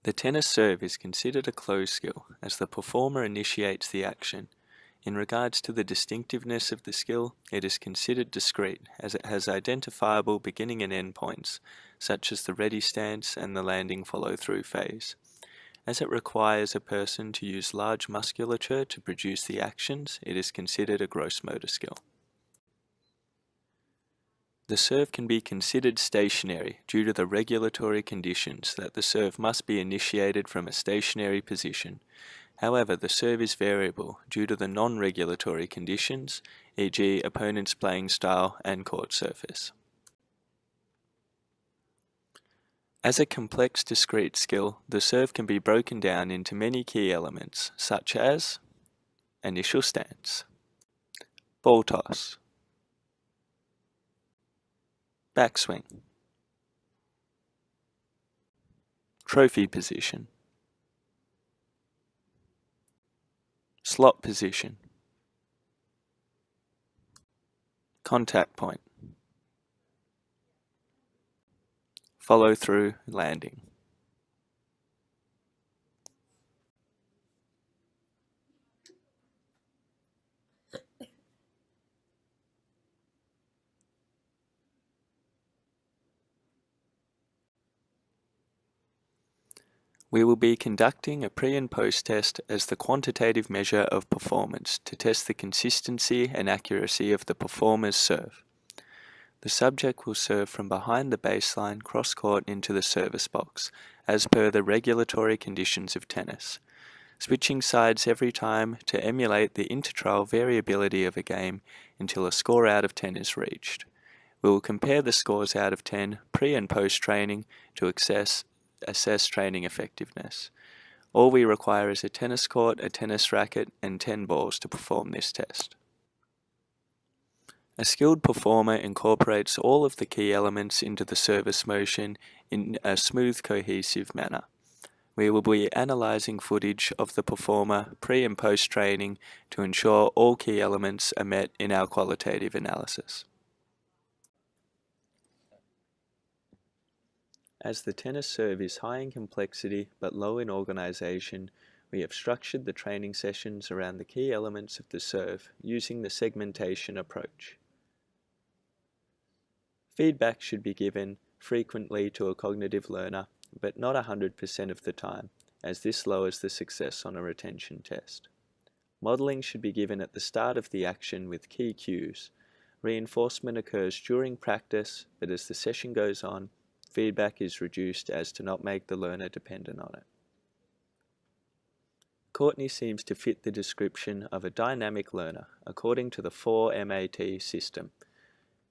The tennis serve is considered a closed skill as the performer initiates the action. In regards to the distinctiveness of the skill, it is considered discrete as it has identifiable beginning and end points, such as the ready stance and the landing follow-through phase. As it requires a person to use large musculature to produce the actions, it is considered a gross motor skill. The serve can be considered stationary due to the regulatory conditions that the serve must be initiated from a stationary position. However, the serve is variable due to the non-regulatory conditions, e.g. opponent's playing style and court surface. As a complex discrete skill, the serve can be broken down into many key elements, such as initial stance, ball toss, backswing, trophy position, slot position, contact point, follow through landing. We will be conducting a pre and post test as the quantitative measure of performance to test the consistency and accuracy of the performer's serve. The subject will serve from behind the baseline cross-court into the service box, as per the regulatory conditions of tennis, switching sides every time to emulate the intertrial variability of a game until a score out of 10 is reached. We will compare the scores out of 10 pre and post training to assess training effectiveness. All we require is a tennis court, a tennis racket, and 10 balls to perform this test. A skilled performer incorporates all of the key elements into the service motion in a smooth, cohesive manner. We will be analysing footage of the performer pre and post training to ensure all key elements are met in our qualitative analysis. As the tennis serve is high in complexity but low in organisation, we have structured the training sessions around the key elements of the serve using the segmentation approach. Feedback should be given frequently to a cognitive learner, but not 100% of the time, as this lowers the success on a retention test. Modelling should be given at the start of the action with key cues. Reinforcement occurs during practice, but as the session goes on, feedback is reduced as to not make the learner dependent on it. Courtney seems to fit the description of a dynamic learner according to the 4MAT system,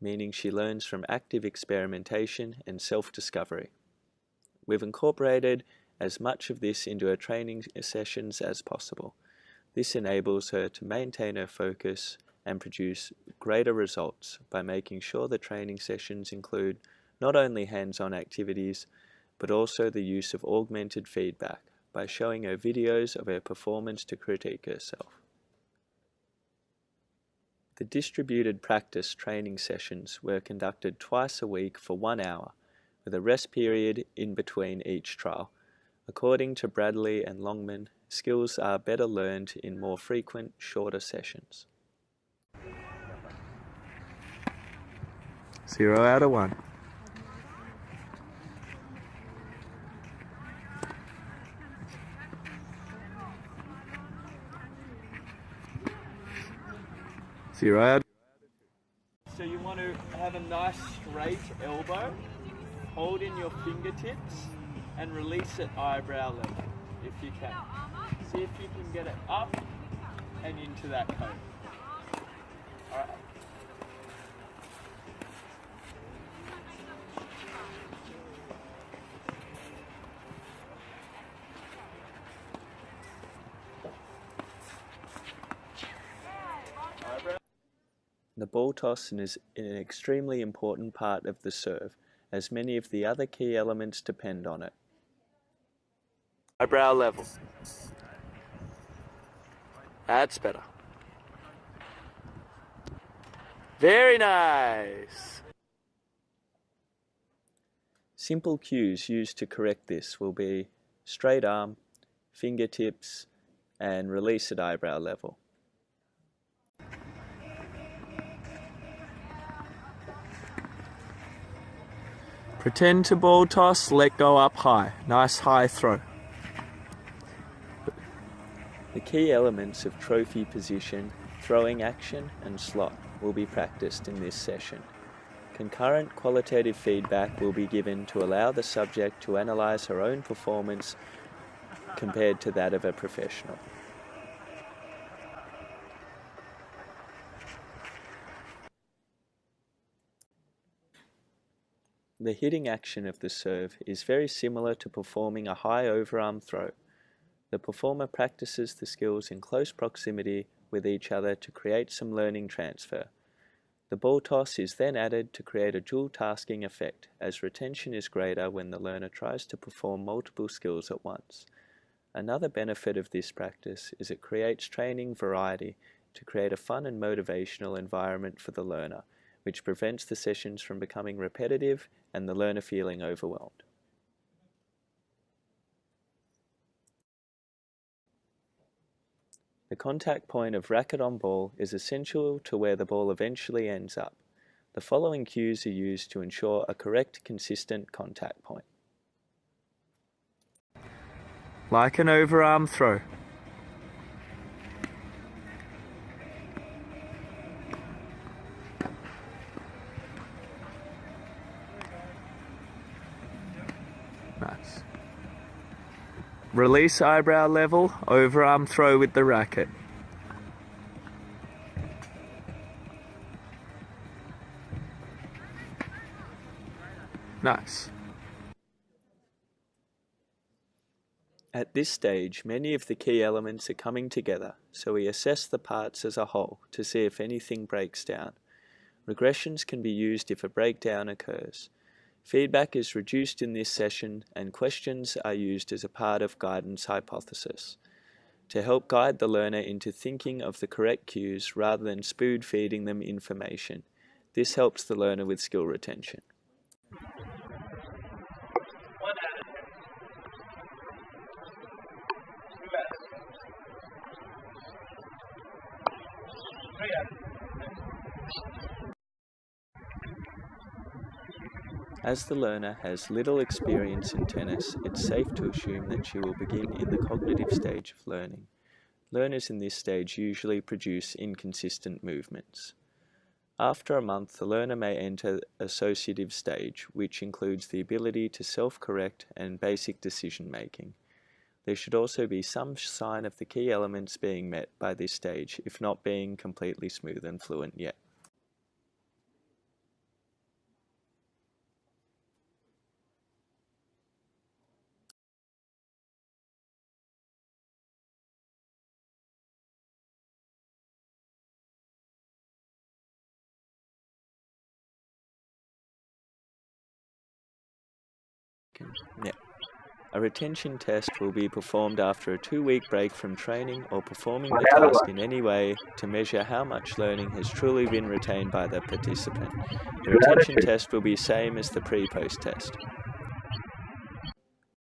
meaning she learns from active experimentation and self-discovery. We've incorporated as much of this into her training sessions as possible. This enables her to maintain her focus and produce greater results by making sure the training sessions include not only hands-on activities, but also the use of augmented feedback by showing her videos of her performance to critique herself. The distributed practice training sessions were conducted twice a week for 1 hour, with a rest period in between each trial. According to Bradley and Longman, skills are better learned in more frequent, shorter sessions. 0 out of 1. So you want to have a nice straight elbow, hold in your fingertips and release at eyebrow level if you can. See if you can get it up and into that cone. Alright. The ball toss is an extremely important part of the serve, as many of the other key elements depend on it. Eyebrow level. That's better. Very nice. Simple cues used to correct this will be straight arm, fingertips, and release at eyebrow level. Pretend to ball toss, let go up high. Nice high throw. The key elements of trophy position, throwing action, and slot will be practiced in this session. Concurrent qualitative feedback will be given to allow the subject to analyse her own performance compared to that of a professional. The hitting action of the serve is very similar to performing a high overarm throw. The performer practices the skills in close proximity with each other to create some learning transfer. The ball toss is then added to create a dual tasking effect, as retention is greater when the learner tries to perform multiple skills at once. Another benefit of this practice is it creates training variety to create a fun and motivational environment for the learner, which prevents the sessions from becoming repetitive and the learner feeling overwhelmed. The contact point of racket on ball is essential to where the ball eventually ends up. The following cues are used to ensure a correct, consistent contact point. Like an overarm throw. Nice. Release eyebrow level, overarm throw with the racket. Nice. At this stage, many of the key elements are coming together, so we assess the parts as a whole to see if anything breaks down. Regressions can be used if a breakdown occurs. Feedback is reduced in this session, and questions are used as a part of guidance hypothesis to help guide the learner into thinking of the correct cues rather than spoon-feeding them information. This helps the learner with skill retention. As the learner has little experience in tennis, it's safe to assume that she will begin in the cognitive stage of learning. Learners in this stage usually produce inconsistent movements. After a month, the learner may enter associative stage, which includes the ability to self-correct and basic decision-making. There should also be some sign of the key elements being met by this stage, if not being completely smooth and fluent yet. Yeah. A retention test will be performed after a 2-week break from training or performing the task in any way to measure how much learning has truly been retained by the participant. The retention test will be same as the pre-post test.